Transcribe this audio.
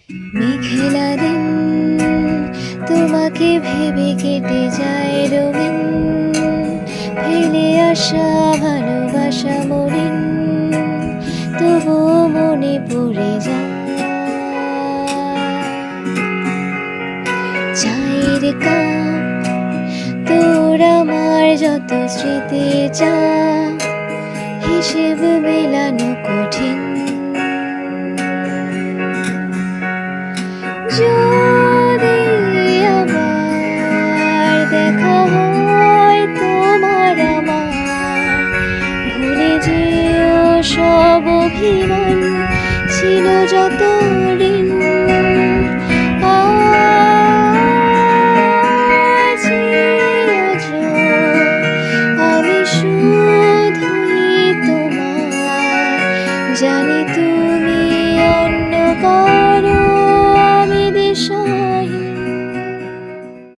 মেঘলা দিন তোমাকে ভেবে কেটে যায় রঙিন, ফেলে আসা ভালোবাসা মলিন, তবুও মনে পড়ে যায়। চায়ের কাপ তোর আমার যত স্মৃতি চা, হিসেব মেলানো কঠিন। যদি আবার দেখা হয় তোমার আমার, ভুলে যেও সব অভিমান ছিল যত